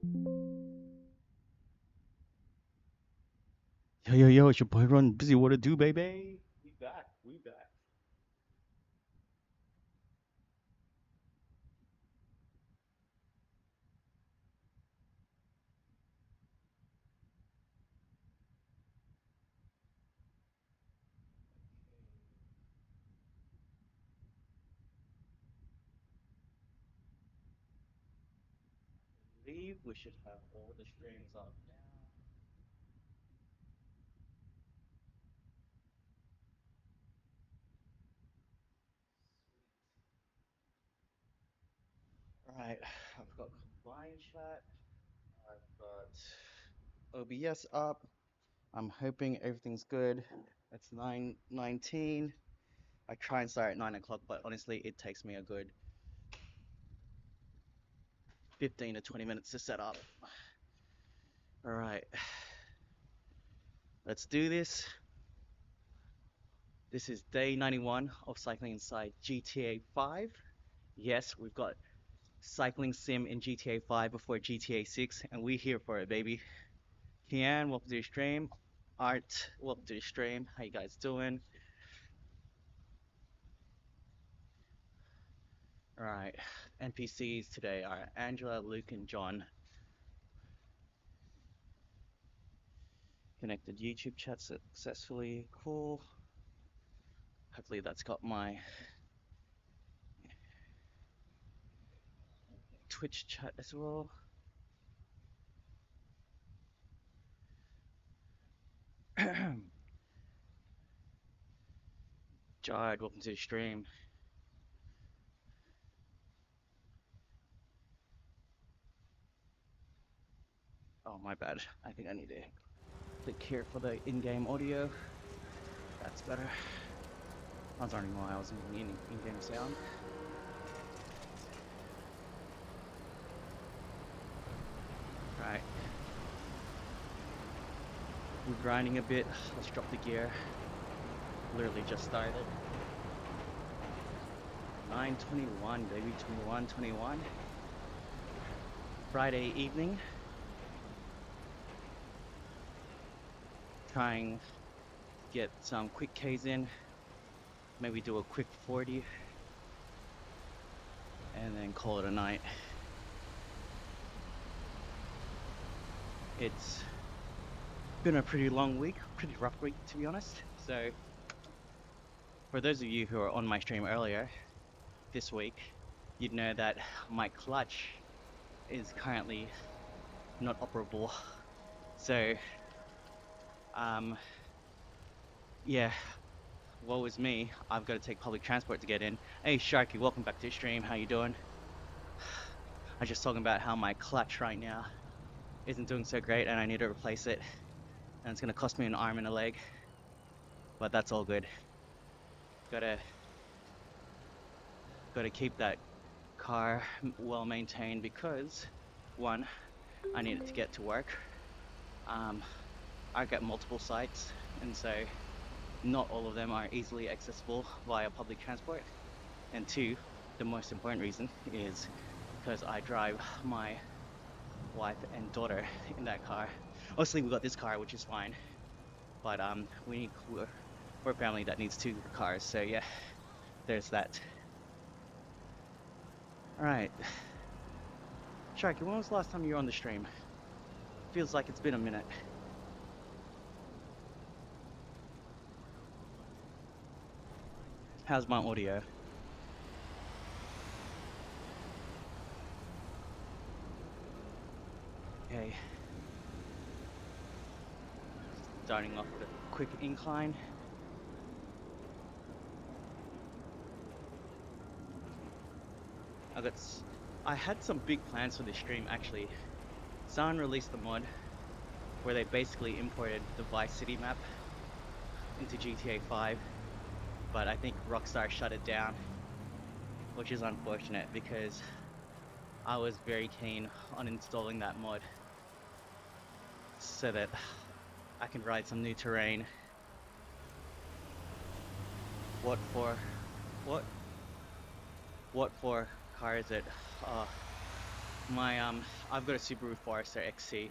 Yo, it's your boy Ron Busy. What to do, baby? We back. We back. I believe we should have all the streams up now. All right, I've got combined chat. I've got OBS up. I'm hoping everything's good. It's 9:19. I try and start at 9 o'clock, but honestly, it takes me a good 15 to 20 minutes to set up. All right, let's do this. This is day 91 of cycling inside GTA 5. Yes, we've got cycling sim in GTA 5 before GTA 6, and we're here for it, baby. Kian, welcome to the stream. Art, welcome to the stream. How you guys doing? All right. NPCs today are Angela, Luke, and John. Connected YouTube chat successfully. Cool. Hopefully that's got my Twitch chat as well. Jared, welcome to the stream. Oh, my bad. I think I need to click here for the in-game audio. That's better. I was wondering why I wasn't getting in-game sound. Right, we're grinding a bit. Let's drop the gear. Literally just started. 9:21, baby. 21:21. Friday evening. Trying to get some quick Ks in. Maybe do a quick 40. And then call it a night. It's been a pretty long week. Pretty rough week, to be honest. So, for those of you who are on my stream earlier this week, you'd know that my clutch is currently not operable. So, yeah, woe is me. I've got to take public transport to get in. Hey, Sharky, welcome back to the stream. How you doing? I was just talking about how my clutch right now isn't doing so great, and I need to replace it. And it's gonna cost me an arm and a leg, but that's all good. Gotta keep that car well maintained because, one, I need it to get to work. I get multiple sites, and so not all of them are easily accessible via public transport. And two, the most important reason is because I drive my wife and daughter in that car. Obviously, we got this car, which is fine, but we're a family that needs two cars, so yeah, there's that. All right, Sharky, when was the last time you were on the stream? Feels like it's been a minute. How's my audio? Okay. Starting off with a quick incline. I had some big plans for this stream actually. Someone released the mod where they basically imported the Vice City map into GTA 5, but I think Rockstar shut it down, which is unfortunate because I was very keen on installing that mod so that I can ride some new terrain. What for car is it? I've got a Subaru Forester XC,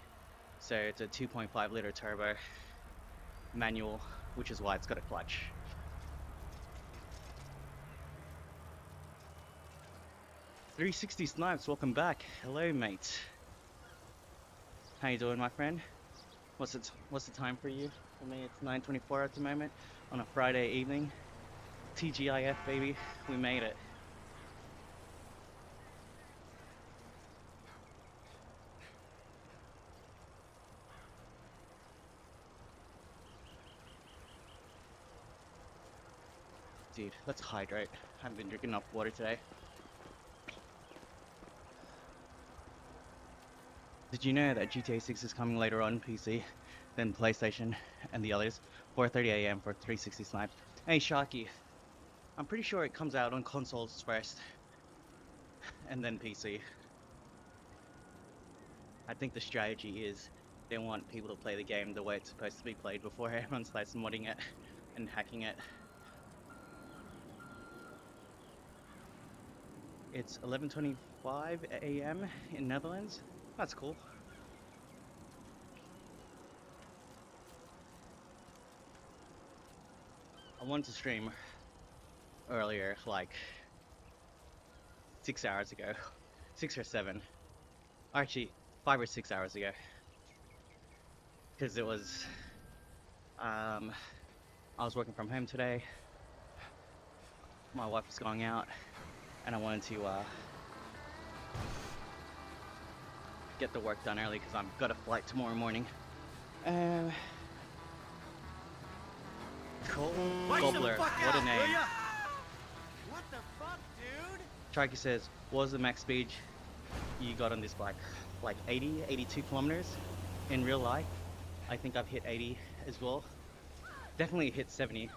so it's a 2.5 liter turbo manual, which is why it's got a clutch. .360 Snipes, welcome back. Hello, mate. How you doing, my friend? What's the time for you? For me, it's 9:24 at the moment on a Friday evening. TGIF, baby, we made it. Dude, let's hydrate. I haven't been drinking enough water today. Did you know that GTA 6 is coming later on PC than PlayStation and the others? 4:30 AM for .360 Snipes. Hey Sharky, I'm pretty sure it comes out on consoles first and then PC. I think the strategy is they want people to play the game the way it's supposed to be played before everyone starts modding it and hacking it. It's 11:25 AM in Netherlands. That's cool. I wanted to stream earlier, like 6 hours ago, 6 or 7, actually 5 or 6 hours ago, because it was, I was working from home today, my wife was going out, and I wanted to get the work done early because I've got a flight tomorrow morning. Gobbler, what a name. What the fuck, dude? Sharky says, what was the max speed you got on this bike? Like 80, 82 kilometers in real life. I think I've hit 80 as well. Definitely hit 70.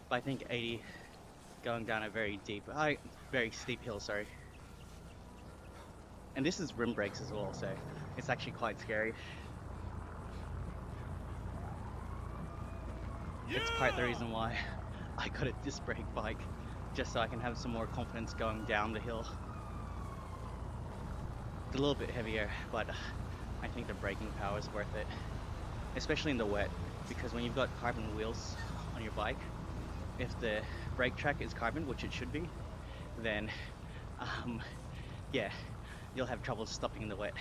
But I think 80 going down a very steep hill, sorry. And this is rim brakes as well, so it's actually quite scary. Yeah! It's part of the reason why I got a disc brake bike, just so I can have some more confidence going down the hill. It's a little bit heavier, but I think the braking power is worth it, especially in the wet, because when you've got carbon wheels on your bike, if the brake track is carbon, which it should be, then yeah, you'll have trouble stopping in the wet.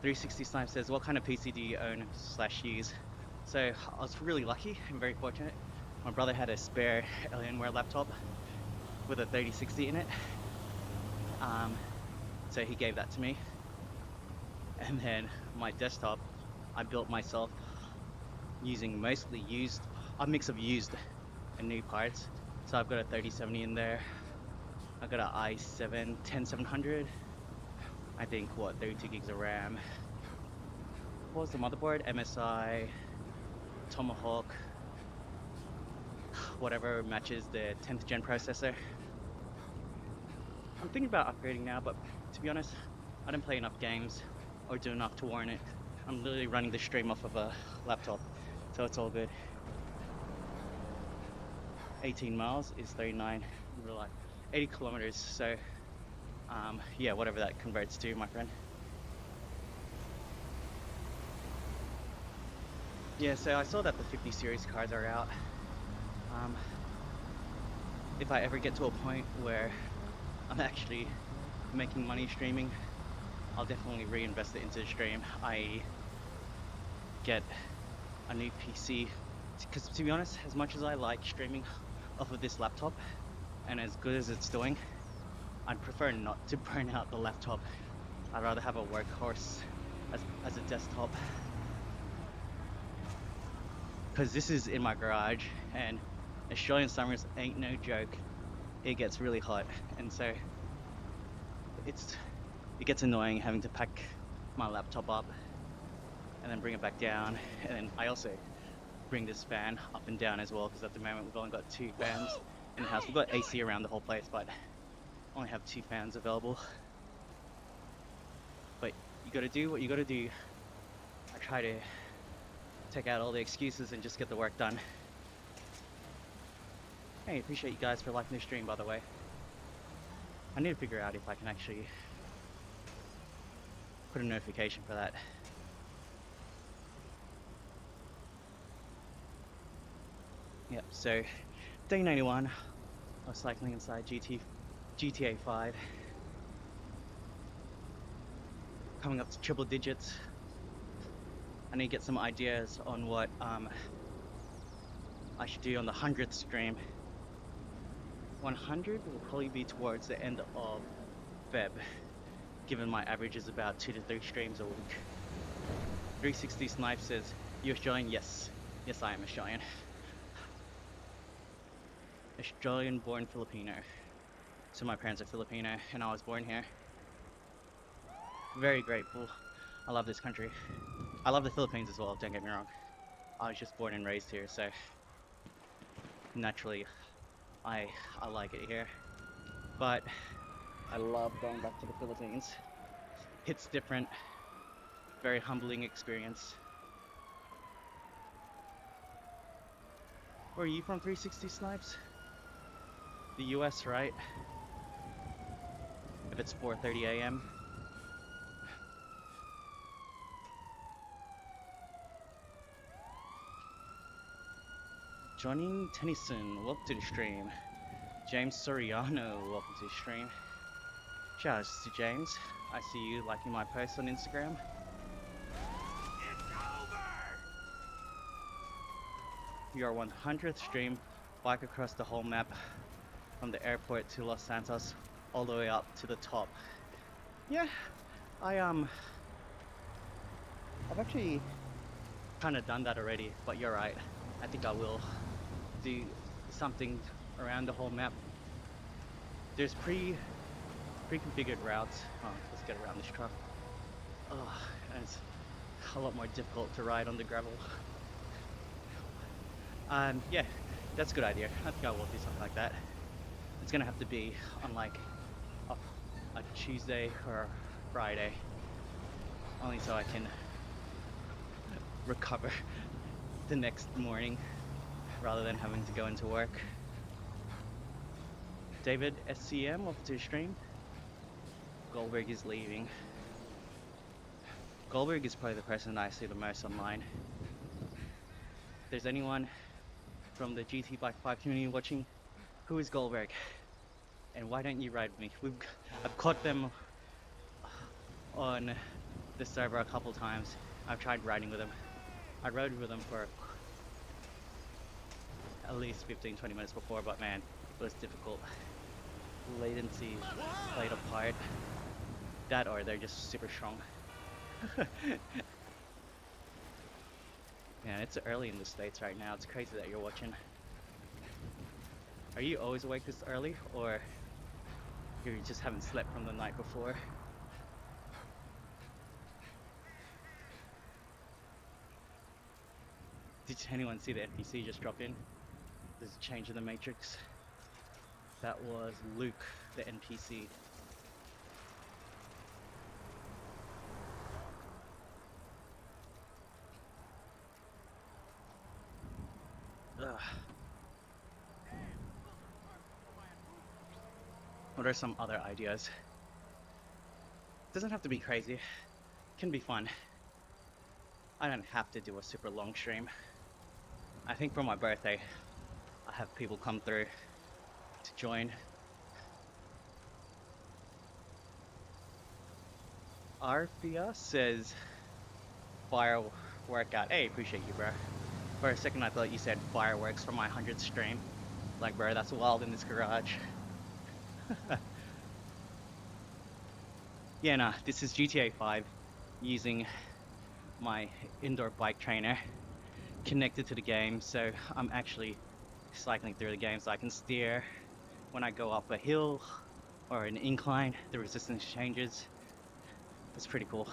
.360 Snipe says, what kind of PC do you own / use? So I was really lucky and very fortunate. My brother had a spare Alienware laptop with a 3060 in it, so he gave that to me. And then my desktop I built myself using mostly a mix of used and new parts. So I've got a 3070 in there. I've got an i7 10700. I think 32 gigs of RAM. What was the motherboard? MSI Tomahawk, whatever matches the 10th gen processor. I'm thinking about upgrading now, but to be honest, I don't play enough games or do enough to warrant it. I'm literally running the stream off of a laptop, so it's all good. 18 miles is 39 in real life. 80 kilometers, so yeah, whatever that converts to, my friend. Yeah, so I saw that the 50 series cars are out. If I ever get to a point where I'm actually making money streaming, I'll definitely reinvest it into the stream, i.e. get a new PC. Because to be honest, as much as I like streaming off of this laptop, and as good as it's doing, I'd prefer not to burn out the laptop. I'd rather have a workhorse as a desktop. Because this is in my garage, and Australian summers ain't no joke. It gets really hot, and so it gets annoying having to pack my laptop up and then bring it back down. And then I also bring this fan up and down as well, because at the moment we've only got 2 fans in the house. We've got AC around the whole place, but only have 2 fans available. But you gotta do what you gotta do. I try to take out all the excuses and just get the work done. Hey, appreciate you guys for liking the stream, by the way. I need to figure out if I can actually put a notification for that. Yep, so day 91 of cycling inside GTA 5. Coming up to triple digits. I need to get some ideas on what I should do on the 100th stream. 100 will probably be towards the end of Feb, given my average is about 2 to 3 streams a week. 360 Snipe says, "You Australian?" Yes. Yes, I am Australian. Australian born Filipino. So my parents are Filipino and I was born here. Very grateful. I love this country. I love the Philippines as well, don't get me wrong. I was just born and raised here, so naturally I like it here. But I love going back to the Philippines. It's different. Very humbling experience. Where are you from, 360 Snipes? The US, right? If it's 4:30 a.m. Johnny Tennyson, welcome to the stream. James Soriano, welcome to the stream. Shout out to James. I see you liking my posts on Instagram. It's over! Your 100th stream, bike across the whole map from the airport to Los Santos all the way up to the top. Yeah, I've actually kind of done that already, but you're right. I think I will do something around the whole map. There's pre-configured routes. Oh, let's get around this truck. Oh, and it's a lot more difficult to ride on the gravel. Yeah, that's a good idea. I think I will do something like that. It's gonna have to be on like a Tuesday or Friday, only so I can recover the next morning rather than having to go into work. David SCM, welcome to the stream. Goldberg is leaving. Goldberg is probably the person I see the most online. If there's anyone from the GT Bike 5 community watching, who is Goldberg? And why don't you ride with me? I've caught them on the server a couple times. I've tried riding with them. I rode with them for at least 15-20 minutes before, but man, it was difficult. Latency played a part. That or they're just super strong. Yeah, it's early in the States right now. It's crazy that you're watching. Are you always awake this early, or you just haven't slept from the night before? Did anyone see the NPC just drop in? There's a change in the Matrix. That was Luke, the NPC. Ugh. What are some other ideas? Doesn't have to be crazy. Can be fun. I don't have to do a super long stream. I think for my birthday, I have people come through to join. Arfia says fire workout. Hey, appreciate you, bro. For a second I thought you said fireworks for my 100th stream. Like, bro, that's wild in this garage. Yeah, nah, this is GTA 5 using my indoor bike trainer connected to the game, so I'm actually cycling through the game so I can steer when I go up a hill or an incline. The resistance changes. It's pretty cool.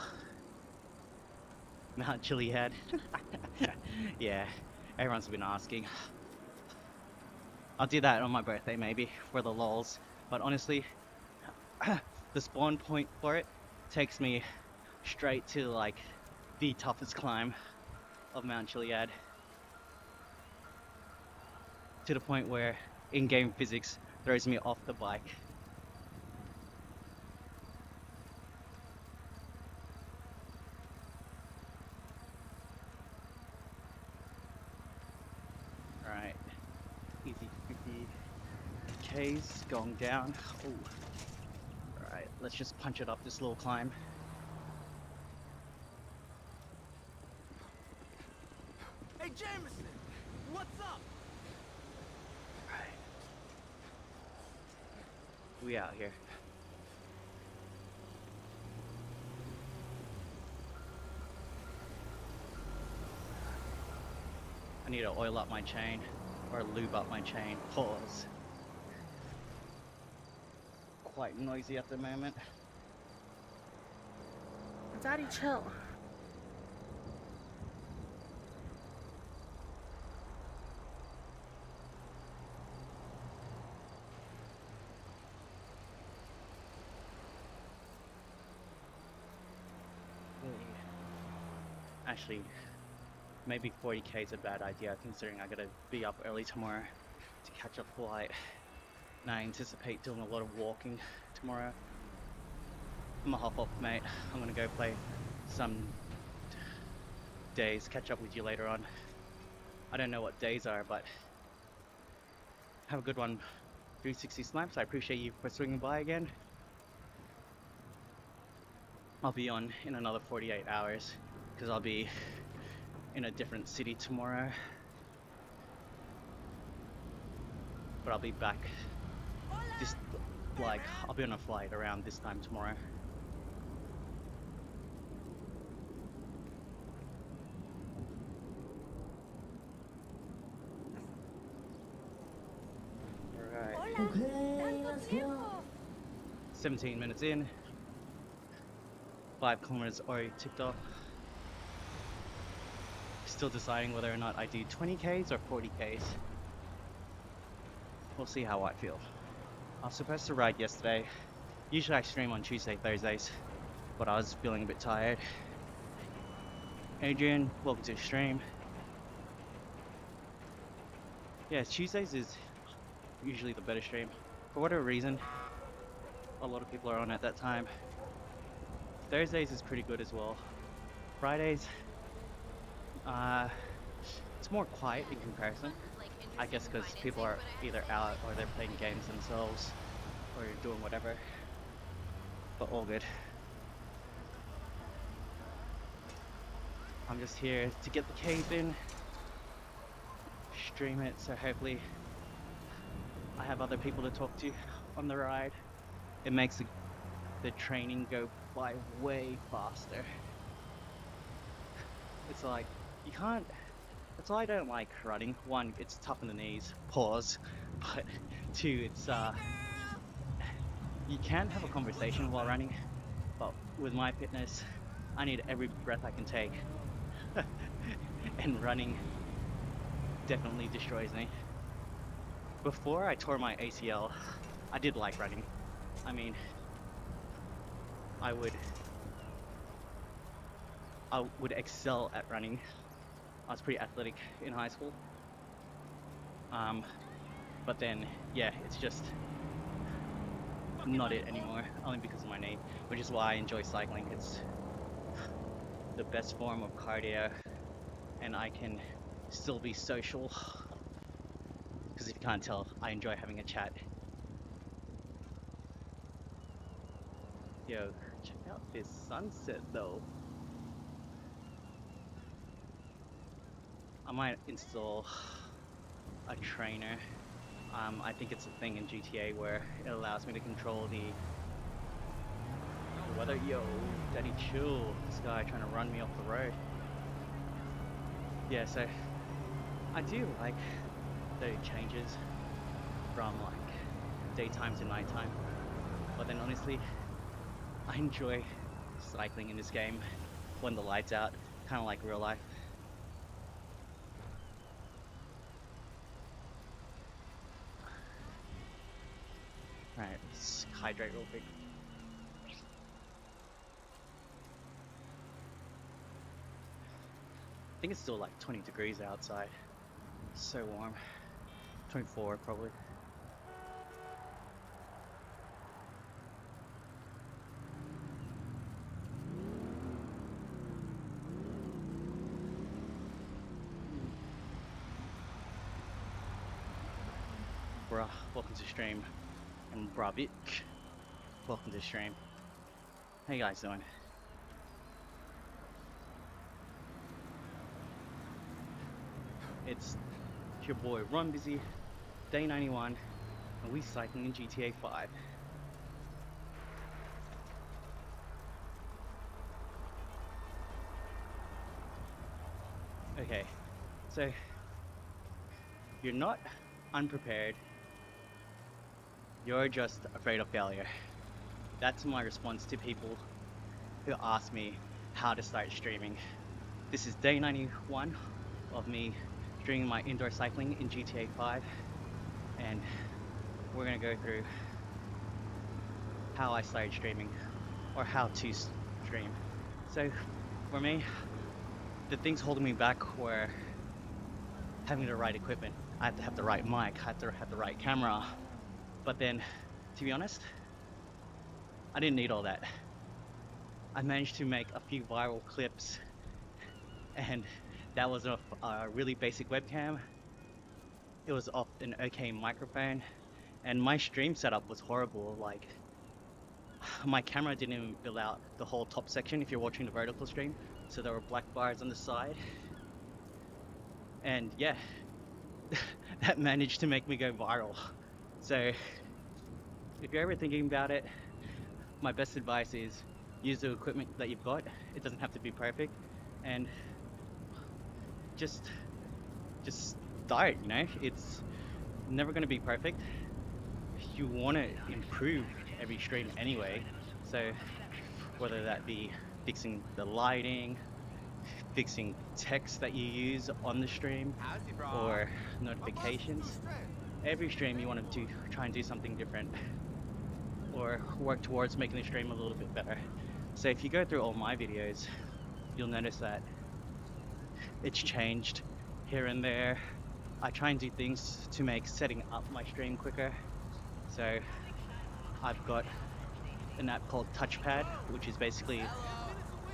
Mount Chiliad. Yeah, everyone's been asking. I'll do that on my birthday maybe for the lols, but honestly the spawn point for it takes me straight to like the toughest climb of Mount Chiliad, to the point where in-game physics throws me off the bike. k's going down. Oh, all right, let's just punch it up this little climb. Hey, Jameson! What's up? All right, we out here. I need to oil up my chain or lube up my chain. Pause. Quite noisy at the moment. Daddy, chill. Actually, maybe 40k is a bad idea considering I gotta be up early tomorrow to catch a flight. And I anticipate doing a lot of walking tomorrow. I'm gonna hop off, mate. I'm gonna go play some days, catch up with you later on. I don't know what days are, but have a good one. 360 Snipes, I appreciate you for swinging by again. I'll be on in another 48 hours because I'll be in a different city tomorrow. But I'll be back this, like, I'll be on a flight around this time tomorrow. Alright. Okay, let's go. 17 minutes in. 5 kilometers already ticked off. Still deciding whether or not I do 20k's or 40k's. We'll see how I feel. I was supposed to ride yesterday. Usually I stream on Tuesday, Thursdays, but I was feeling a bit tired. Adrian, welcome to the stream. Yeah, Tuesdays is usually the better stream. For whatever reason, a lot of people are on at that time. Thursdays is pretty good as well. Fridays, it's more quiet in comparison. I guess because people are either out or they're playing games themselves or doing whatever. But all good. I'm just here to get the cave in, stream it, so hopefully I have other people to talk to on the ride. It makes the training go by way faster. It's like, you can't, that's why I don't like running. One, it's tough on the knees, pause. But two, it's, you can have a conversation while running, but with my fitness, I need every breath I can take. And running definitely destroys me. Before I tore my ACL, I did like running. I mean, I would excel at running. I was pretty athletic in high school. But then, yeah, it's just not it anymore, only because of my knee, which is why I enjoy cycling. It's the best form of cardio, and I can still be social. Because if you can't tell, I enjoy having a chat. Yo, check out this sunset though. I might install a trainer. I think it's a thing in GTA where it allows me to control the weather. Yo, daddy chill. This guy trying to run me off the road. Yeah, so I do like the changes from like daytime to nighttime. But then honestly, I enjoy cycling in this game when the light's out, kind of like real life. Alright, let's hydrate real quick. I think it's still like 20 degrees outside. So warm. 24 probably. bruh, welcome to stream. And bruh bitch, welcome to stream. How you guys doing? It's your boy Run Busy, day 91, and we cycling in GTA 5. Okay, so you're not unprepared, you're just afraid of failure. That's my response to people who ask me how to start streaming. This is day 91 of me streaming my indoor cycling in GTA 5, and we're gonna go through how I started streaming, or how to stream. So for me, the things holding me back were having the right equipment. I had to have the right mic, I had to have the right camera. But then, to be honest, I didn't need all that. I managed to make a few viral clips, and that was off a really basic webcam. It was off an okay microphone, and my stream setup was horrible. Like, my camera didn't even fill out the whole top section if you're watching the vertical stream, so there were black bars on the side. And yeah, that managed to make me go viral. So if you're ever thinking about it, my best advice is use the equipment that you've got. It doesn't have to be perfect, and just start, you know? It's never going to be perfect. You want to improve every stream anyway, so whether that be fixing the lighting, fixing text that you use on the stream, or notifications, every stream you want to try and do something different, or work towards making the stream a little bit better. So if you go through all my videos, you'll notice that it's changed here and there. I try and do things to make setting up my stream quicker. So I've got an app called Touchpad, which is basically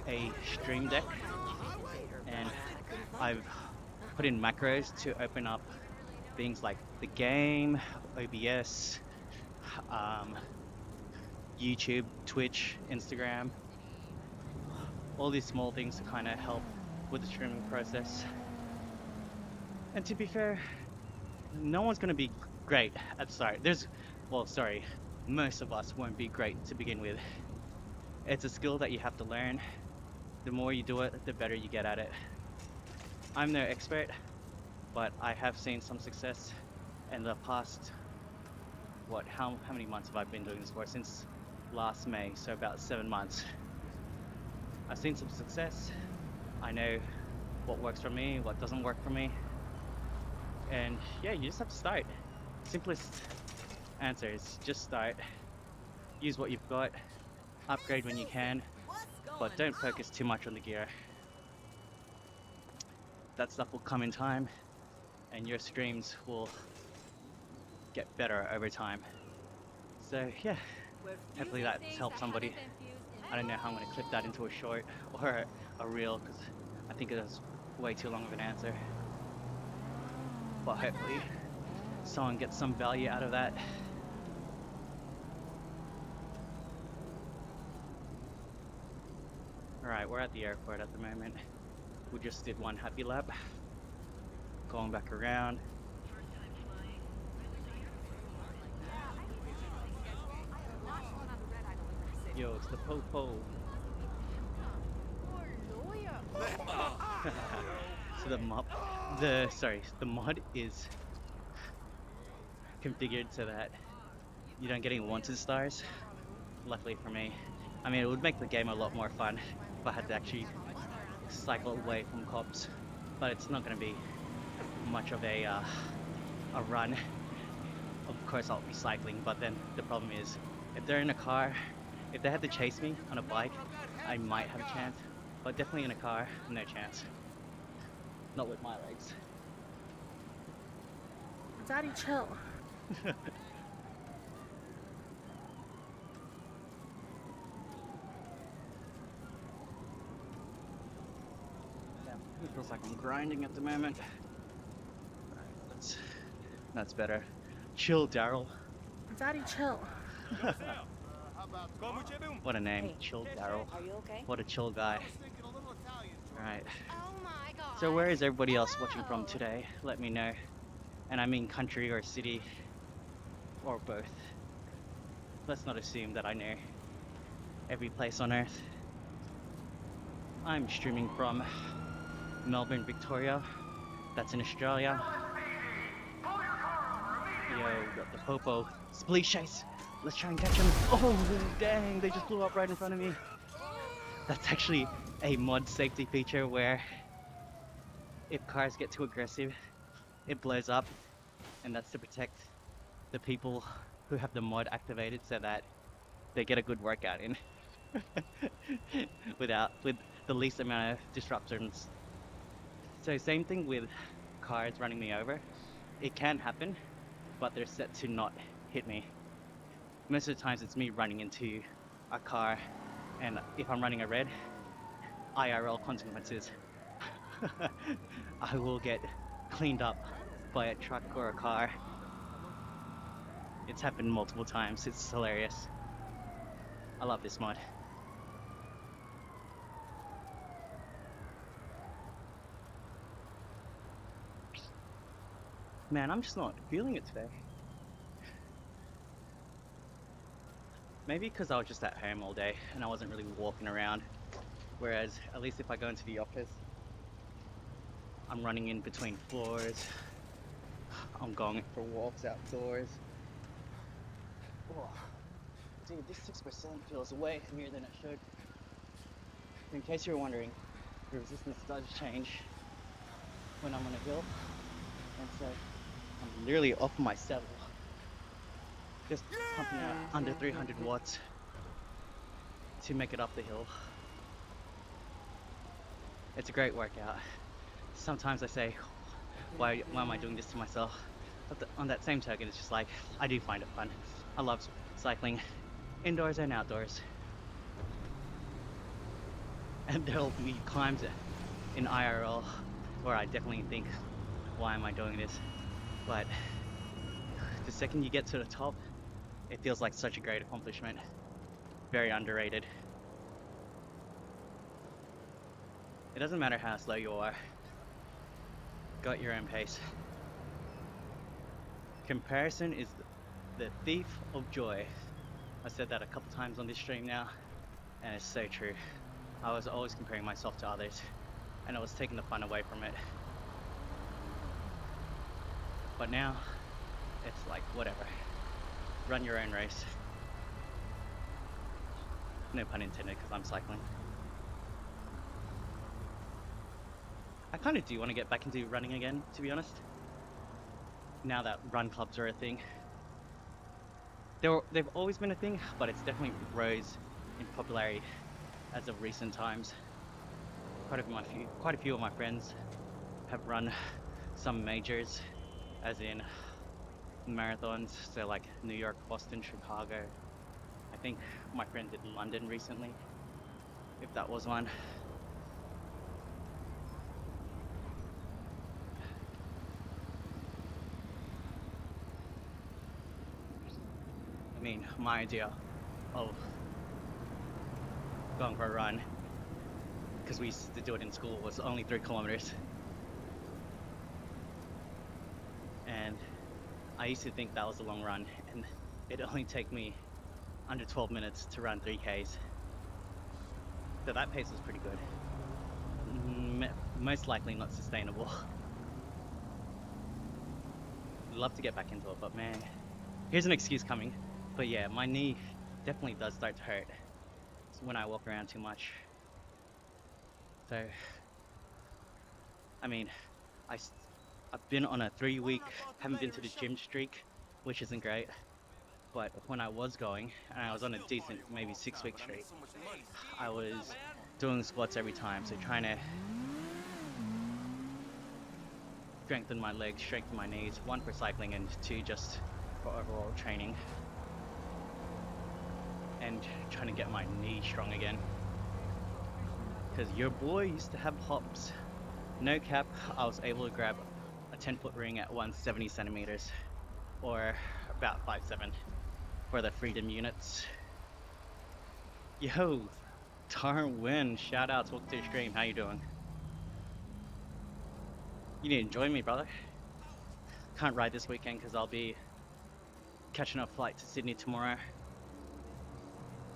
a stream deck, and I've put in macros to open up things like the game, OBS, YouTube, Twitch, Instagram, all these small things to kind of help with the streaming process. And to be fair, no one's going to be great at the start. Most of us won't be great to begin with. It's a skill that you have to learn. The more you do it, the better you get at it. I'm no expert, but I have seen some success in the past, how many months have I been doing this for? Since last May, so about 7 months. I've seen some success. I know what works for me, what doesn't work for me. And yeah, you just have to start. Simplest answer is just start. Use what you've got, upgrade when you can, but don't focus too much on the gear. That stuff will come in time, and your streams will get better over time. So yeah, hopefully that's helped somebody. I don't know how I'm going to clip that into a short or a reel, because I think it was way too long of an answer. But hopefully someone gets some value out of that. Alright, we're at the airport at the moment. We just did one happy lap, going back around. Yo, it's the po-po. So the mod is configured so that you don't get any wanted stars. Luckily for me. I mean, it would make the game a lot more fun if I had to actually cycle away from cops, but it's not going to be much of a run. Of course I'll be cycling, but then the problem is, if they're in a car, if they had to chase me on a bike, I might have a chance, but definitely in a car, no chance. Not with my legs. Daddy, chill. It feels like I'm grinding at the moment. Alright, that's better. Chill Daryl. Daddy, chill. What a name, Hey, Chill Daryl. are you okay? What a chill guy. Right. Oh my god. So where is everybody else watching from Hello. today? Let me know. And I mean country or city or both. Let's not assume that I know every place on earth. I'm streaming from Melbourne, Victoria. That's in Australia. Yo, we got the Popo. Splee chase. Let's try and catch him. Oh, dang, they just blew up right in front of me. That's actually a mod safety feature where if cars get too aggressive, it blows up. And that's to protect the people who have the mod activated so that they get a good workout in. with the least amount of disruptions. So same thing with cars running me over. It can happen, but they're set to not hit me. Most of the times it's me running into a car, and if I'm running a red, IRL consequences. I will get cleaned up by a truck or a car. It's happened multiple times. It's hilarious. I love this mod. Man, I'm just not feeling it today. Maybe because I was just at home all day and I wasn't really walking around. Whereas, at least if I go into the office, I'm running in between floors. I'm going for walks outdoors. Oh, dude, this 6% feels way heavier than it should. In case you were wondering, the resistance does change when I'm on a hill. And so, I'm literally off my saddle. Just pumping out under 300 watts to make it up the hill. It's a great workout. Sometimes I say, why am I doing this to myself? But on that same token, it's just like, I do find it fun. I love cycling, indoors and outdoors. And there'll be climbs in IRL where I definitely think, why am I doing this? But the second you get to the top, it feels like such a great accomplishment. Very underrated. It doesn't matter how slow you are. Go at your own pace. Comparison is the thief of joy. I said that a couple times on this stream now, and it's so true. I was always comparing myself to others, and it was taking the fun away from it. But now, it's like, whatever. Run your own race. No pun intended, because I'm cycling. I kind of do want to get back into running again, to be honest. Now that run clubs are a thing. They've always been a thing, but it's definitely rose in popularity as of recent times. Quite a few of my friends have run some majors, as in marathons, so like New York, Boston, Chicago. I think my friend did London recently, if that was one. I mean, my idea of going for a run, because we used to do it in school, was only 3 kilometers. And I used to think that was a long run, and it'd only take me under 12 minutes to run 3Ks. So that pace was pretty good. Most likely not sustainable. I'd love to get back into it, but man, here's an excuse coming. But yeah, my knee definitely does start to hurt when I walk around too much. So, I mean, I've been on a 3-week, haven't been to the gym streak, which isn't great. But when I was going, and I was on a decent, maybe 6-week streak, I was doing squats every time. So trying to strengthen my legs, strengthen my knees, 1 for cycling and 2 just for overall training. And trying to get my knee strong again. Because your boy used to have hops. No cap, I was able to grab a 10-foot ring at 170 centimeters. or about 5.7 for the Freedom units. Yo, Darwin, shout outs, welcome to the stream. How you doing? You need to join me, brother. Can't ride this weekend because I'll be catching a flight to Sydney tomorrow.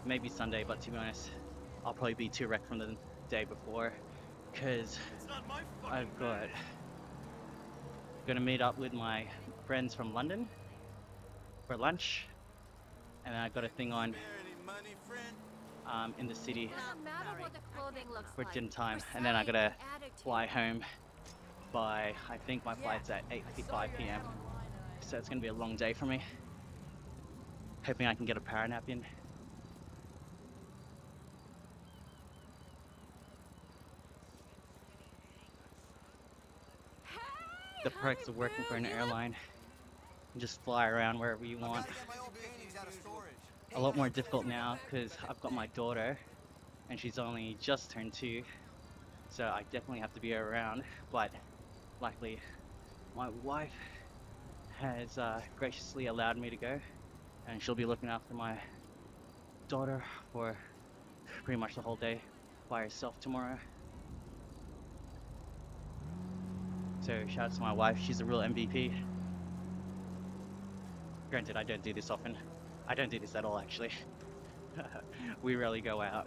Maybe Sunday, but to be honest, I'll probably be too wrecked from the day before because I've got gonna meet up with my friends from London for lunch, and then I got a thing on in the city for dinner time, and then I gotta fly home by, I think my flight's at 8:55 p.m. So it's gonna be a long day for me. Hoping I can get a power nap in. The perks of working for an airline. You just fly around wherever you want. A lot more difficult now because I've got my daughter and she's only just turned 2, so I definitely have to be around. But luckily my wife has graciously allowed me to go, and she'll be looking after my daughter for pretty much the whole day by herself tomorrow. So shout out to my wife, she's a real MVP. Granted, I don't do this often. I don't do this at all, actually. We rarely go out.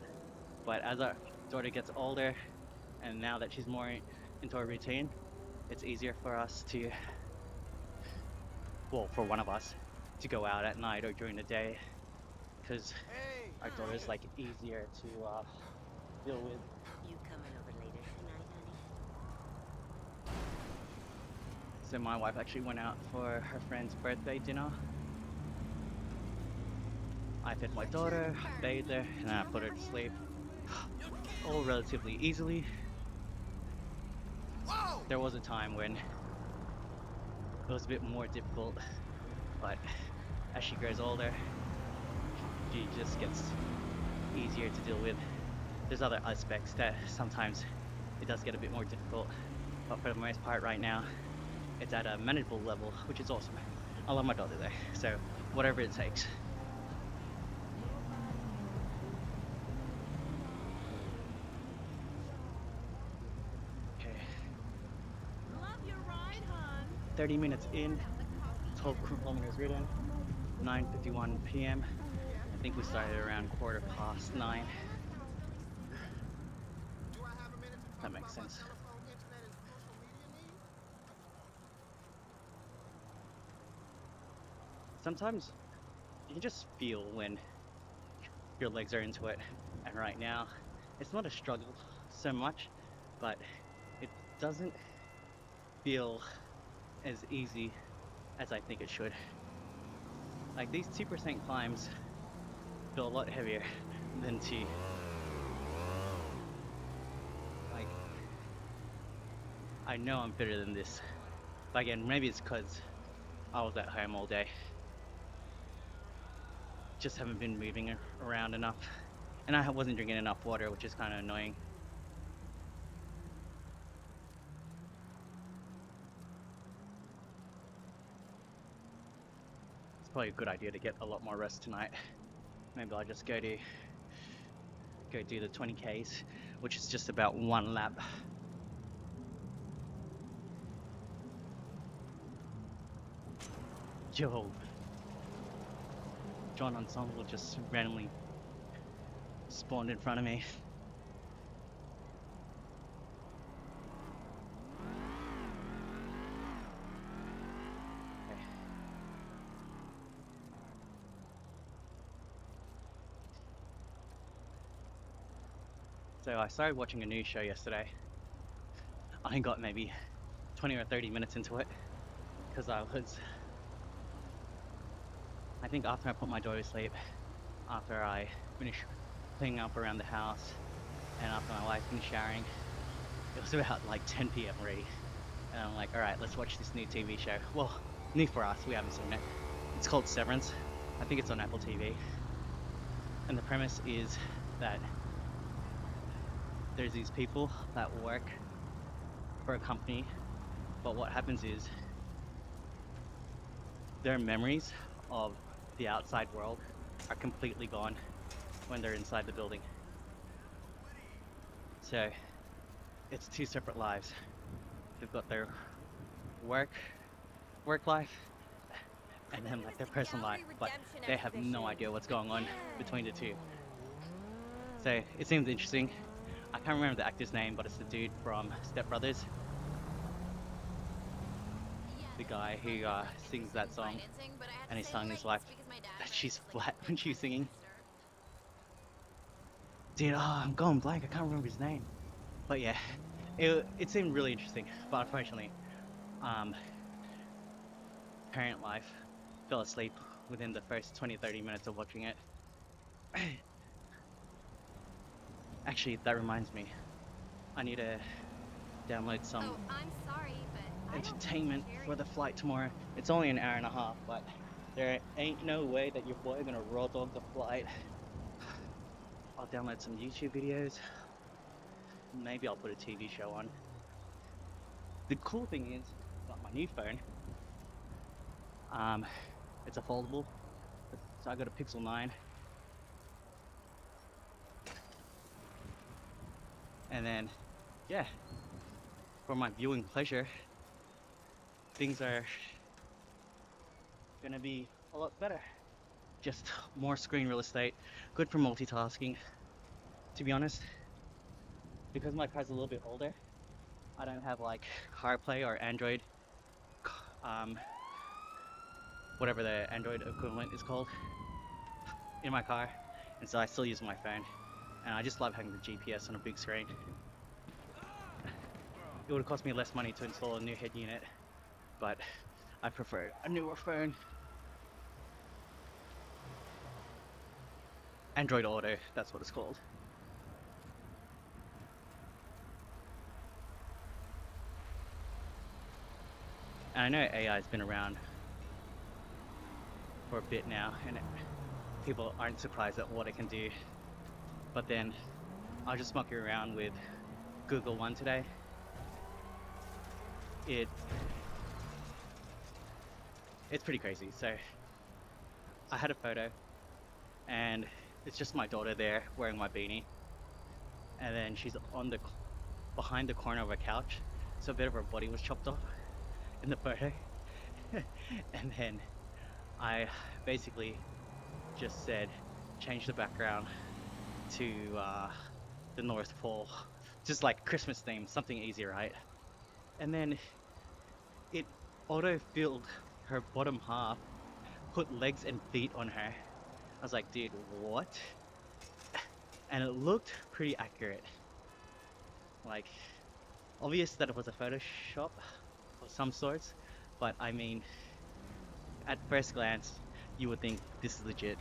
But as our daughter gets older, and now that she's more into a routine, it's easier for us to, well, for one of us, to go out at night or during the day, because our daughter's like easier to deal with. You coming over later tonight, honey? So my wife actually went out for her friend's birthday dinner. I fed my daughter, bathed her, and I put her to sleep. All relatively easily. There was a time when it was a bit more difficult, but as she grows older, she just gets easier to deal with. There's other aspects that sometimes it does get a bit more difficult, but for the most part right now, it's at a manageable level, which is awesome. I love my daughter though, so whatever it takes. Okay. Love your ride, hon. 30 minutes in, 12 kilometers ridden, 9:51 p.m. I think we started around 9:15. That makes sense. Sometimes you can just feel when your legs are into it, and right now it's not a struggle so much, but it doesn't feel as easy as I think it should. Like these 2% climbs feel a lot heavier than 2. Like, I know I'm fitter than this, but again, maybe it's because I was at home all day. Just haven't been moving around enough, and I wasn't drinking enough water, which is kind of annoying. It's probably a good idea to get a lot more rest tonight. Maybe I'll just go do the 20Ks, which is just about 1 lap. Yo, John Ensemble just randomly spawned in front of me. Okay. So I started watching a news show yesterday. I got maybe 20 or 30 minutes into it because I think after I put my daughter to sleep, after I finished cleaning up around the house, and after my wife finished showering, it was about like 10 p.m. already. And I'm like, alright, let's watch this new TV show. Well, new for us, we haven't seen it. It's called Severance. I think it's on Apple TV. And the premise is that there's these people that work for a company, but what happens is their memories of the outside world are completely gone when they're inside the building. So it's two separate lives. They've got their work work life and then like their personal life, but they have no idea what's going on between the two. So it seems interesting. I can't remember the actor's name, but it's the dude from Step Brothers, the guy who sings that song, and he's telling his wife that she's flat when she's singing. Dude, oh, I'm going blank. I can't remember his name. But yeah, it seemed really interesting. But unfortunately, um, parent life fell asleep within the first 20-30 minutes of watching it. Actually, that reminds me. I need to download some Oh, I'm sorry, but entertainment for the flight tomorrow. It's only an hour and a half, but there ain't no way that your boy gonna raw dog the flight. I'll download some YouTube videos. Maybe I'll put a TV show on. The cool thing is, about my new phone, it's a foldable. So I got a Pixel 9. And then, yeah, for my viewing pleasure, things are gonna be a lot better. Just more screen real estate, good for multitasking. To be honest, because my car's a little bit older, I don't have like CarPlay or Android, um, whatever the Android equivalent is called, in my car, and so I still use my phone. And I just love having the GPS on a big screen. It would have cost me less money to install a new head unit, but I prefer a newer phone. Android Auto, that's what it's called. And I know AI has been around for a bit now, and people aren't surprised at what it can do. But then I was just mucking around with Google One today. It's pretty crazy. So I had a photo, and it's just my daughter there wearing my beanie, and then she's on the behind the corner of a couch, so a bit of her body was chopped off in the photo. And then I basically just said change the background to the North Pole, just like Christmas theme, something easy, right? And then it auto-filled her bottom half, put legs and feet on her. I was like, dude, what? And it looked pretty accurate. Like, obvious that it was a Photoshop of some sorts, but I mean, at first glance, you would think this is legit.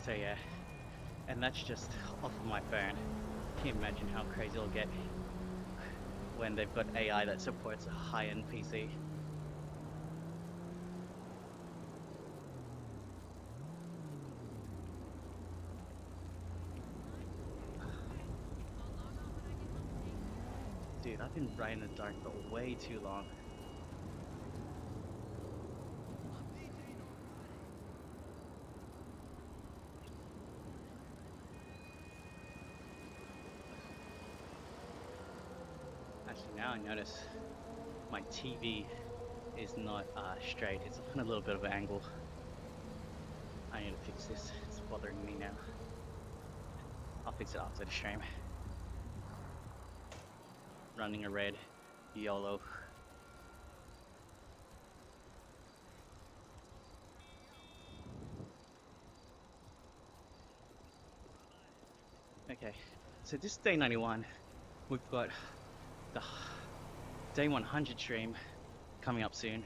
So yeah, and that's just off of my phone. Can you imagine how crazy it'll get when they've got AI that supports a high-end PC? Dude, I've been riding in the dark for way too long. Actually, now I notice my TV is not straight. It's on a little bit of an angle. I need to fix this. It's bothering me now. I'll fix it after the stream. Running a red YOLO. Okay, so this day 91, we've got the day 100 stream coming up soon,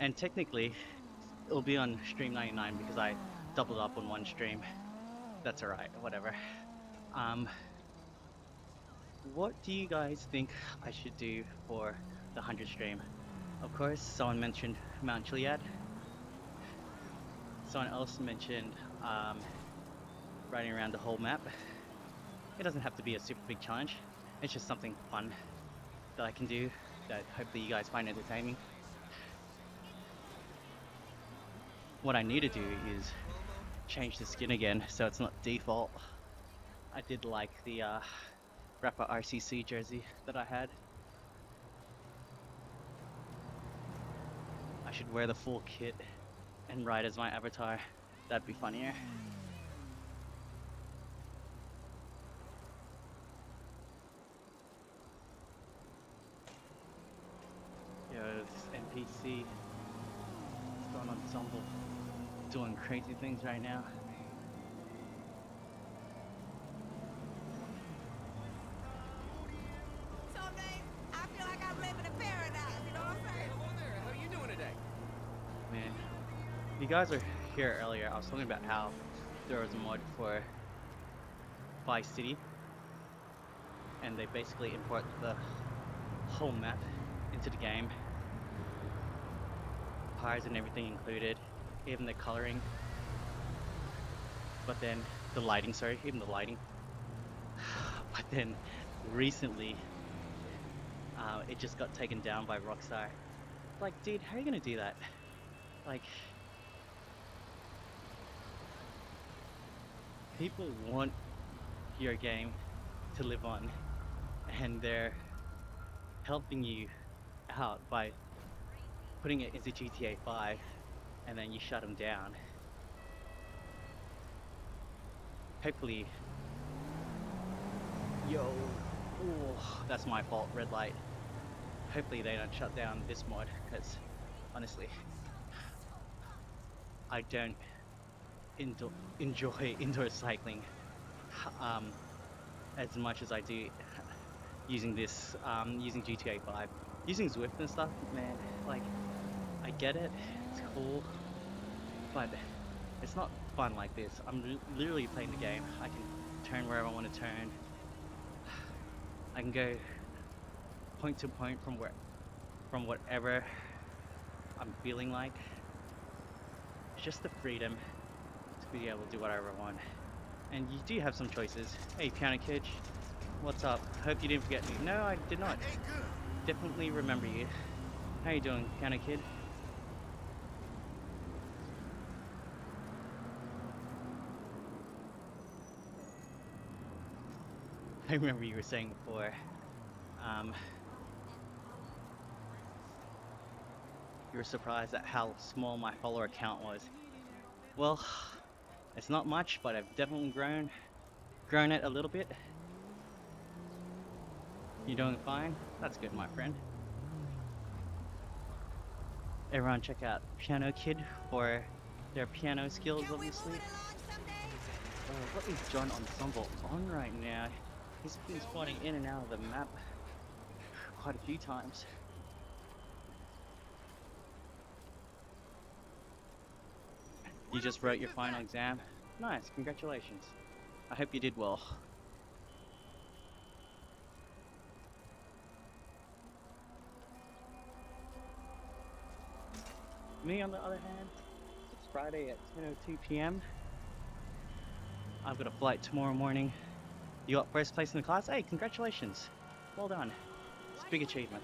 and technically it'll be on stream 99 because I doubled up on one stream. That's alright, whatever. What do you guys think I should do for the 100 stream? Of course, someone mentioned Mount Chiliad. Someone else mentioned riding around the whole map. It doesn't have to be a super big challenge. It's just something fun that I can do that hopefully you guys find entertaining. What I need to do is change the skin again so it's not default. I did like the rapper RCC jersey that I had. I should wear the full kit and ride as my avatar. That'd be funnier. Yo, this NPC is going on ensemble, doing crazy things right now. Some days I feel like I'm living in paradise, you know what I'm saying? Hello there. How are you doing today? Man, you guys were here earlier. I was talking about how there was a mod for Vice City, and they basically import the whole map into the game. Cars and everything included, even the coloring. But then the lighting, sorry, even the lighting. But then recently, it just got taken down by Rockstar. Like, dude, how are you gonna do that? Like, people want your game to live on, and they're helping you out by putting it into GTA 5, and then you shut them down. Hopefully, that's my fault, red light. Hopefully they don't shut down this mod, because honestly, I don't enjoy indoor cycling as much as I do using this, using GTA 5. Using Zwift and stuff, man, like, I get it, it's cool, but it's not fun like this. I'm literally playing the game. I can turn wherever I want to turn. I can go point to point from whatever I'm feeling like. It's just the freedom to be able to do whatever I want. And you do have some choices. Hey, Piano Kid, what's up? Hope you didn't forget me. No, I did not. Definitely remember you. How you doing, Piano Kid? I remember you were saying before, you were surprised at how small my follower count was. Well, it's not much, but I've definitely grown it a little bit. You doing fine? That's good, my friend. Everyone check out Piano Kid for their piano skills, Can we obviously. move it along some days? What is John Ensemble on right now? He's been spawning in and out of the map quite a few times. You just wrote your final exam? Nice, congratulations. I hope you did well. Me, on the other hand, it's Friday at 10:02 p.m. I've got a flight tomorrow morning. You got first place in the class? Hey, congratulations. Well done. It's a big achievement.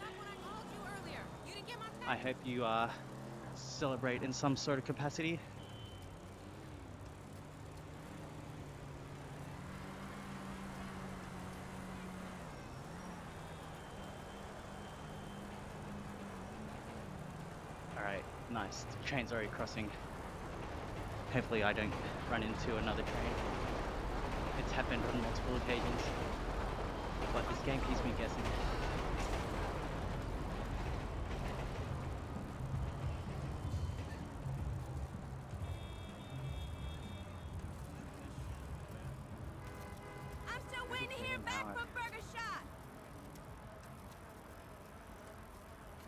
I hope you celebrate in some sort of capacity. Alright, nice. The train's already crossing. Hopefully I don't run into another train. It's happened on multiple occasions, but this game keeps me guessing. I'm still waiting to hear back from Burger Shot.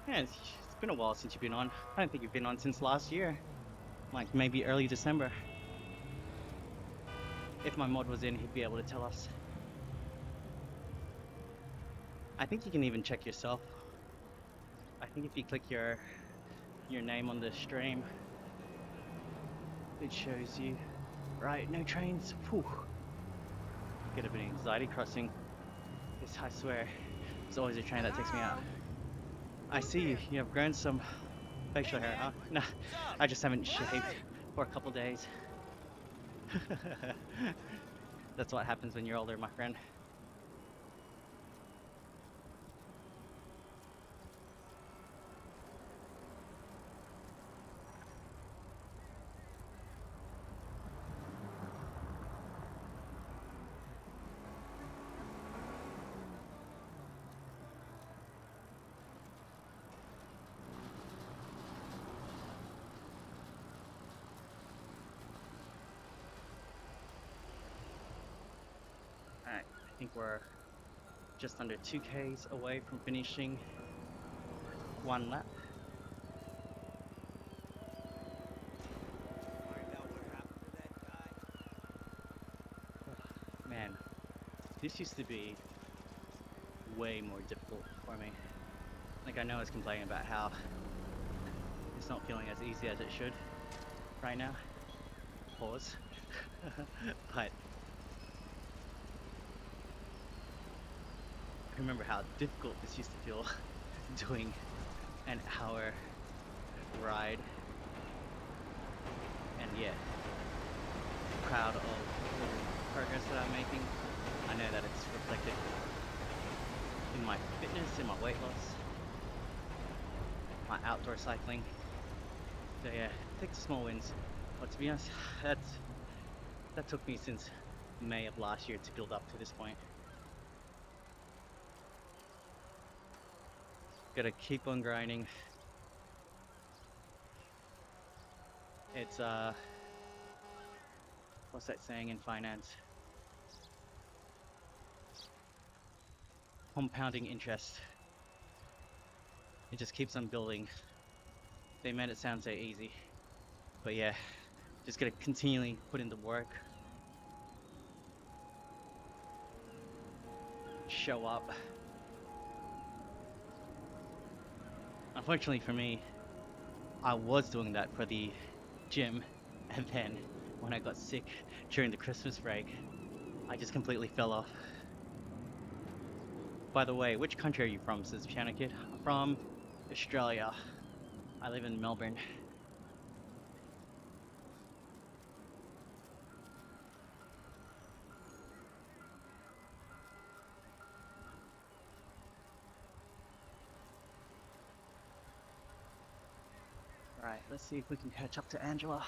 Yeah, it's been a while since you've been on. I don't think you've been on since last year. Like maybe early December. If my mod was in, he'd be able to tell us. I think you can even check yourself. I think if you click your name on the stream, it shows you. Right, no trains. Whew. Get a bit of anxiety crossing. This, I swear, There's always a train that takes me out. I see you have grown some facial hair. man. No, What's up? I just haven't shaved Hey! for a couple days. That's what happens when you're older, my friend. Alright, I think we're just under 2Ks away from finishing one lap. Find out what happened to that guy. Man, this used to be way more difficult for me. Like, I know I was complaining about how it's not feeling as easy as it should right now. Pause. But I remember how difficult this used to feel doing an hour ride. And yeah, proud of the progress that I'm making. I know that it's reflected in my fitness, in my weight loss, my outdoor cycling. So yeah, take the small wins. But to be honest, that took me since May of last year to build up to this point. Gotta keep on grinding. It's what's that saying in finance? Compounding interest. It just keeps on building. They made it sound so easy. But yeah, just gotta continually put in the work. Show up. Unfortunately for me, I was doing that for the gym, and then when I got sick during the Christmas break, I just completely fell off. By the way, which country are you from, says Piano Kid? I'm from Australia. I live in Melbourne. Right, let's see if we can catch up to Angela.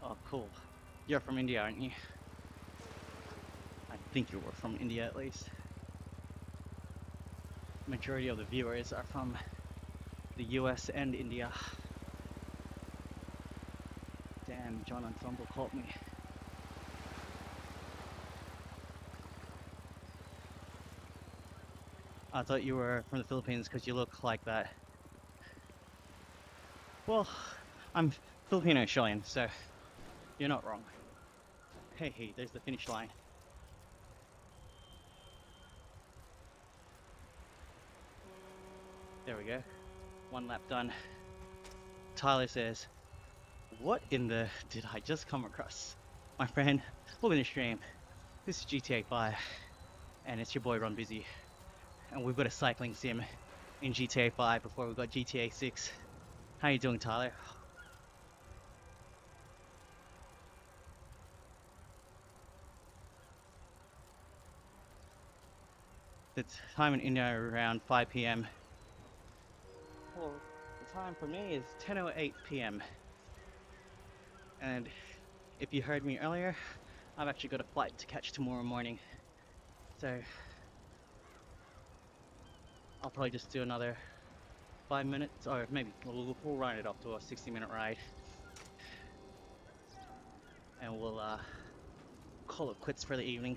Oh, cool. You're from India, aren't you? I think you were from India at least. Majority of the viewers are from the US and India. Damn, John Ensemble caught me. I thought you were from the Philippines because you look like that. Well, I'm Filipino Australian, so you're not wrong. Hey, there's the finish line. There we go. One lap done. Tyler says, what in the did I just come across? My friend, welcome to the stream. This is GTA 5, and it's your boy Ron Busy. And we've got a cycling sim in GTA 5 before we've got GTA 6. How you doing, Tyler? The time in India around 5 p.m. Well, the time for me is 10:08 p.m. And if you heard me earlier, I've actually got a flight to catch tomorrow morning. So I'll probably just do another 5 minutes, or maybe we'll run it up to a 60-minute ride. And we'll call it quits for the evening.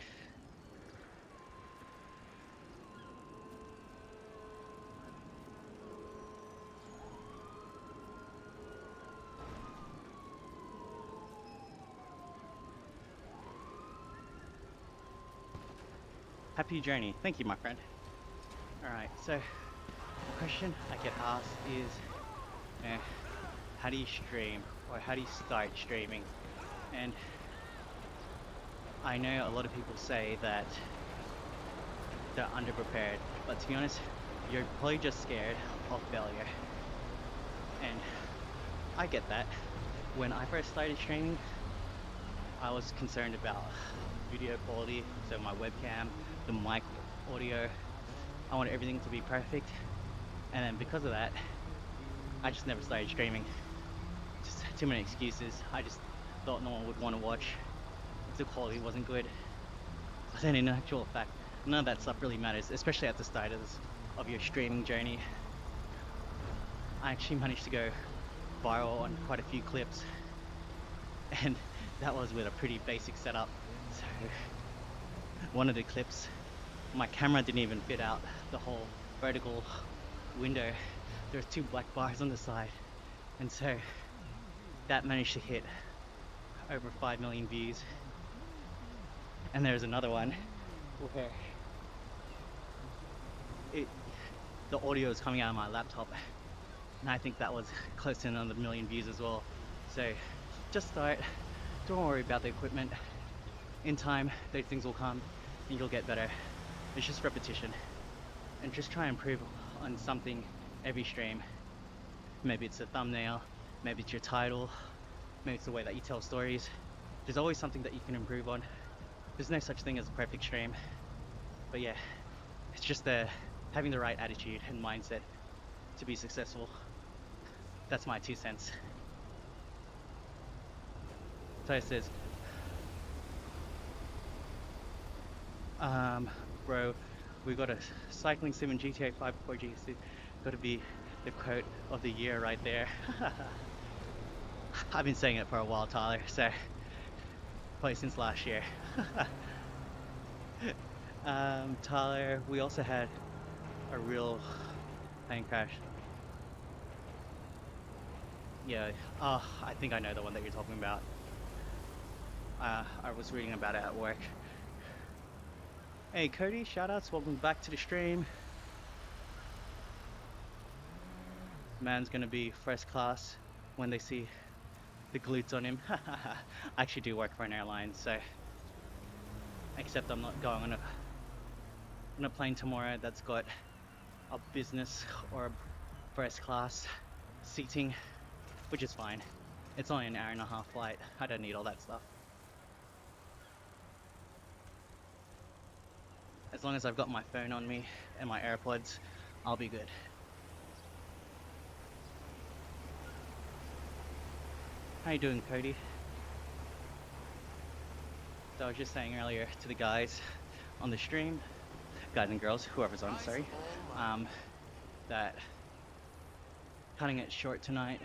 Happy journey. Thank you, my friend. Alright, so the question I get asked is, how do you stream? Or how do you start streaming? And I know a lot of people say that they're underprepared, but to be honest, you're probably just scared of failure. And I get that. When I first started streaming, I was concerned about video quality, so my webcam, the mic, audio. I wanted everything to be perfect, and then because of that, I just never started streaming. Just too many excuses. I just thought no one would want to watch if the quality wasn't good. But then in actual fact, none of that stuff really matters, especially at the start of your streaming journey. I actually managed to go viral on quite a few clips, and that was with a pretty basic setup. So one of the clips, my camera didn't even fit out the whole vertical window. There's two black bars on the side, and so that managed to hit over 5 million views. And there's another one where the audio is coming out of my laptop, and I think that was close to another million views as well. So just start, don't worry about the equipment. In time, those things will come and you'll get better. It's just repetition, and just try and improve on something every stream. Maybe it's a thumbnail, maybe it's your title, maybe it's the way that you tell stories. There's always something that you can improve on. There's no such thing as a perfect stream, but yeah, it's just having the right attitude and mindset to be successful. That's my 2 cents. So it says, bro, we got a cycling sim in GTA 5 before GTAV. Got to be the quote of the year right there. I've been saying it for a while, Tyler, so probably since last year. Tyler, we also had a real plane crash. Yeah, I think I know the one that you're talking about. I was reading about it at work. Hey Cody, shoutouts, welcome back to the stream. Man's gonna be first class when they see the glutes on him. I actually do work for an airline, so except I'm not going on a plane tomorrow that's got a business or a first class seating, which is fine. It's only an hour and a half flight. I don't need all that stuff. As long as I've got my phone on me and my AirPods, I'll be good. How you doing, Cody? So I was just saying earlier to the guys on the stream, guys and girls, whoever's on, sorry, that cutting it short tonight.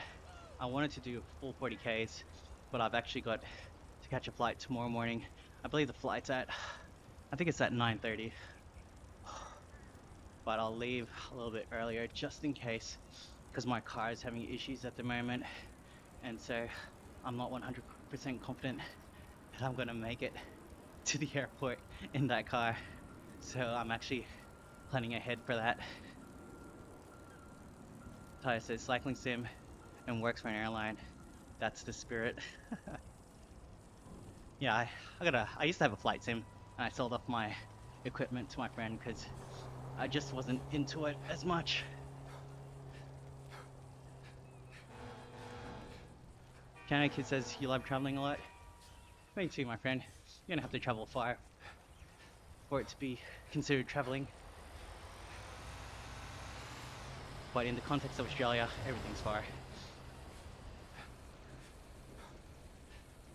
I wanted to do full 40Ks, but I've actually got to catch a flight tomorrow morning. I believe the flight's I think it's at 9:30. But I'll leave a little bit earlier just in case, because my car is having issues at the moment, and so I'm not 100% confident that I'm gonna make it to the airport in that car. So I'm actually planning ahead for that. Tyler says cycling sim and works for an airline. That's the spirit. Yeah, I used to have a flight sim, and I sold off my equipment to my friend because I just wasn't into it as much. Canada Kid says you love traveling a lot. Me too, my friend. You're gonna have to travel far for it to be considered traveling. But in the context of Australia, everything's far.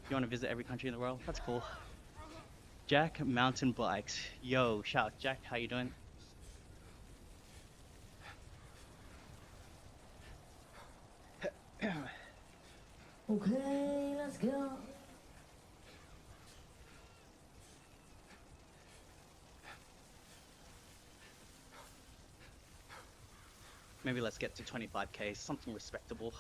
You want to visit every country in the world? That's cool. Jack Mountain Bikes. Yo, shout, Jack, how you doing? Okay, let's go. Maybe let's get to 25K, something respectable.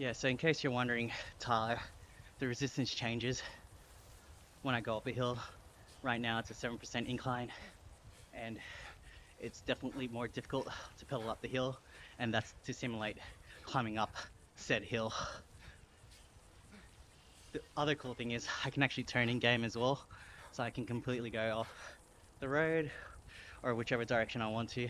Yeah, so in case you're wondering, Tyler, the resistance changes when I go up a hill. Right now it's a 7% incline, and it's definitely more difficult to pedal up the hill, and that's to simulate climbing up said hill. The other cool thing is I can actually turn in game as well, so I can completely go off the road or whichever direction I want to.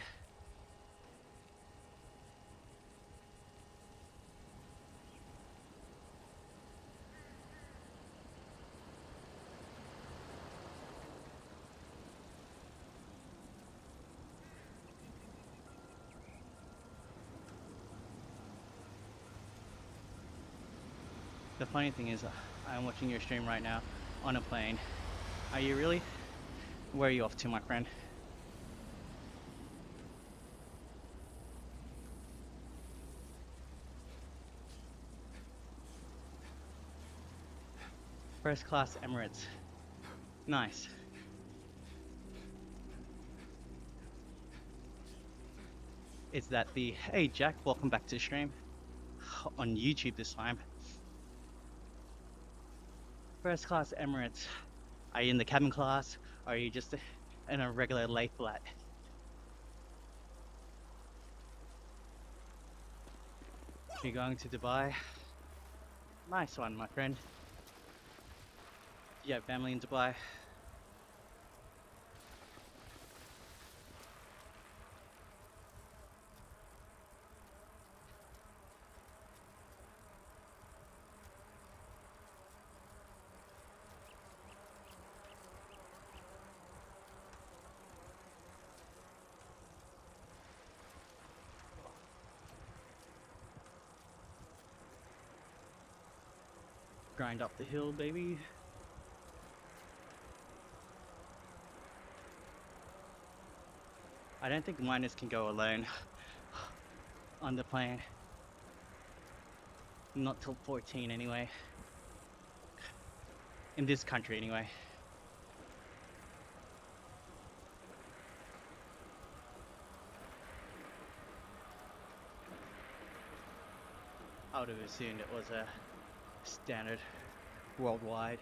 The funny thing is, I'm watching your stream right now on a plane. Are you really? Where are you off to, my friend? First class Emirates. Nice. Is that the... Hey Jack, welcome back to the stream. On YouTube this time. First class Emirates. Are you in the cabin class? Or are you just in a regular lay flat? You're going to Dubai? Nice one, my friend. Do you have family in Dubai? Grind up the hill, baby. I don't think miners can go alone on the plane. Not till 14 anyway. In this country anyway. I would have assumed it was a standard worldwide.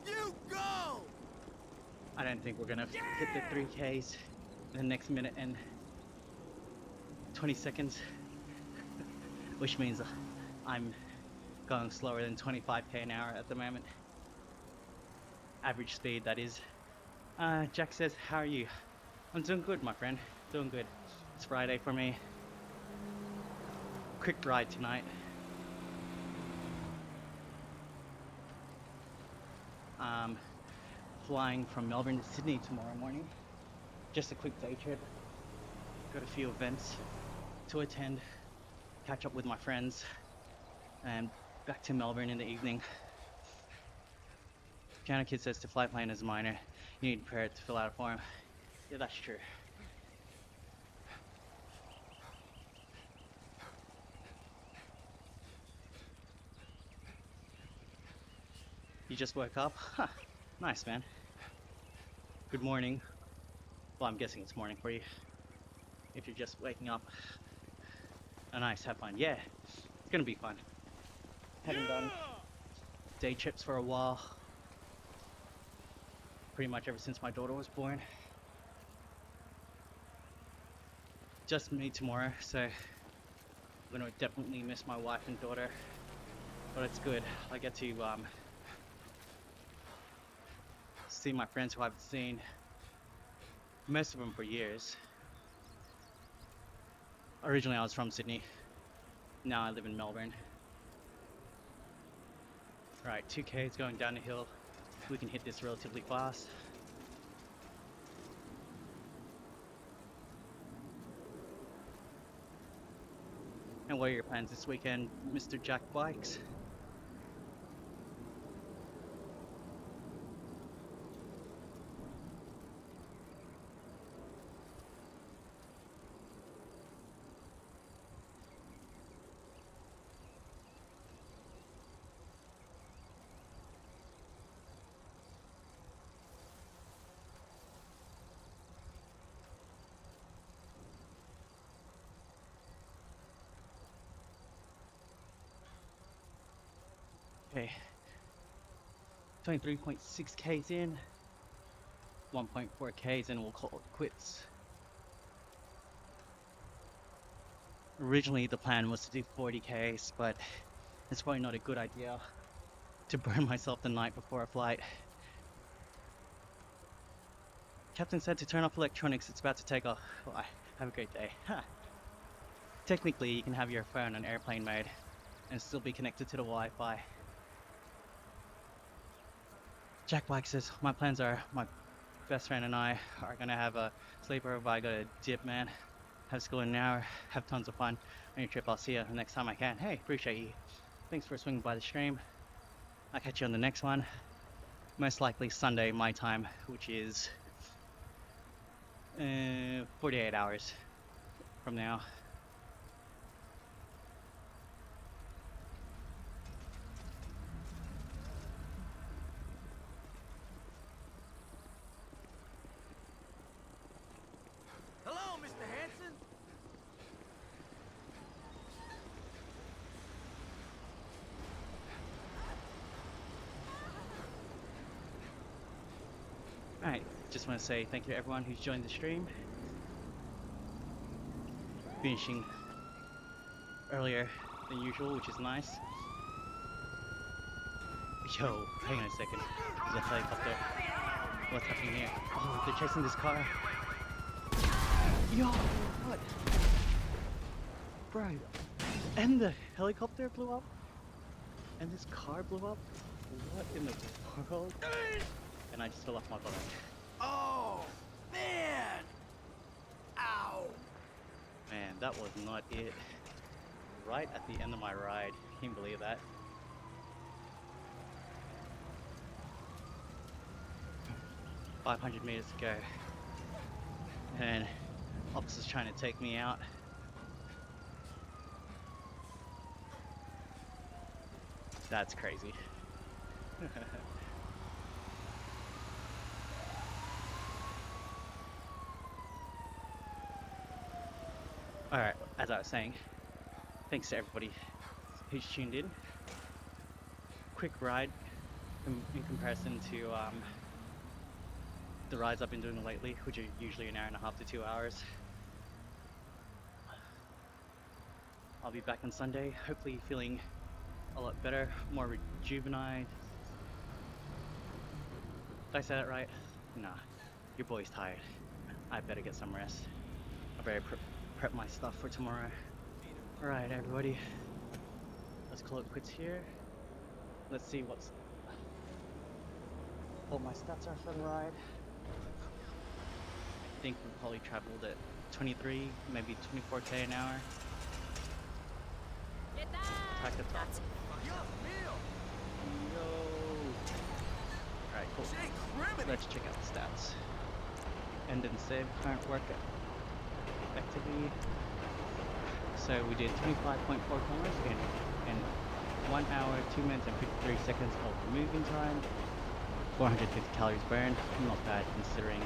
You go! I don't think we're gonna hit the 3Ks in the next minute and 20 seconds, which means I'm going slower than 25k an hour at the moment. Average speed, that is. Jack says, how are you? I'm doing good, my friend. Doing good. It's Friday for me. Quick ride tonight. Flying from Melbourne to Sydney tomorrow morning. Just a quick day trip. Got a few events to attend, catch up with my friends, and back to Melbourne in the evening. Piano Kid says to fly plane as a minor, you need prayer to fill out a form. Yeah, that's true. You just woke up? Huh, nice, man. Good morning. Well, I'm guessing it's morning for you. If you're just waking up. Oh, nice, have fun. Yeah, it's gonna be fun. Haven't done day trips for a while. Pretty much ever since my daughter was born. Just me tomorrow, so I'm gonna definitely miss my wife and daughter. But it's good. I get to see my friends who I haven't seen, most of them for years. Originally I was from Sydney, now I live in Melbourne. Right, 2K is going down the hill. We can hit this relatively fast. And what are your plans this weekend, Mr. Jack Bikes? Okay, 23.6 Ks in, 1.4 Ks in, we'll call it quits. Originally the plan was to do 40 Ks, but it's probably not a good idea to burn myself the night before a flight. Captain said to turn off electronics, it's about to take off. Bye. Have a great day. Ha. Technically, you can have your phone on airplane mode and still be connected to the Wi-Fi. Jack Black says, my plans are, my best friend and I are gonna have a sleepover. I got a dip, man. Have school in an hour. Have tons of fun on your trip. I'll see you the next time I can. Hey, appreciate you. Thanks for swinging by the stream. I'll catch you on the next one. Most likely Sunday, my time, which is 48 hours from now. Hello, Mr. Hanson. Alright, just want to say thank you to everyone who's joined the stream. Finishing earlier than usual, which is nice. Yo, hang on a second. There's a helicopter. What's happening here? Oh, they're chasing this car. Yo, what? Bro, and the helicopter blew up? And this car blew up? What in the world? And I just fell off my bike. Oh, man. Ow. Man, that was not it. Right at the end of my ride. Can you believe that? $500 meters to go. And officer's trying to take me out. That's crazy. Alright, as I was saying, thanks to everybody who's tuned in. Quick ride in comparison to the rides I've been doing lately, which are usually an hour and a half to 2 hours. I'll be back on Sunday, hopefully feeling a lot better, more rejuvenated. Did I say that right? Nah, your boy's tired. I better get some rest. I better prep my stuff for tomorrow. Alright everybody, let's call it quits here. Let's see what my stats are for the ride. I think we probably traveled at 23, maybe 24k an hour. Attack the top. Yo! Alright, cool. Let's check out the stats. End and save current work activity. So we did 25.4 kilometers in 1 hour, 2 minutes and 53 seconds of moving time. 450 calories burned. Not bad considering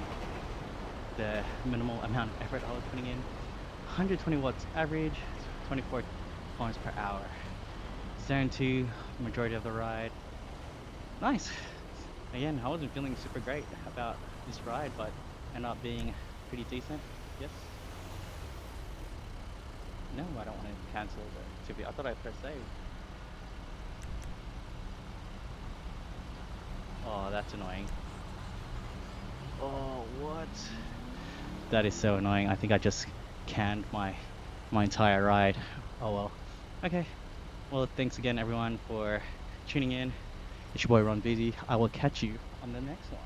the minimal amount of effort I was putting in. 120 watts average, 24 kilometers per hour. Zone 2, majority of the ride. Nice! Again, I wasn't feeling super great about this ride, but ended up being pretty decent. Yes? No, I don't want to cancel the TV. I thought I pressed save. Oh, that's annoying. Oh, what? That is so annoying. I think I just canned my entire ride. Oh well. Okay. Well, thanks again everyone for tuning in. It's your boy Ron Busy. I will catch you on the next one.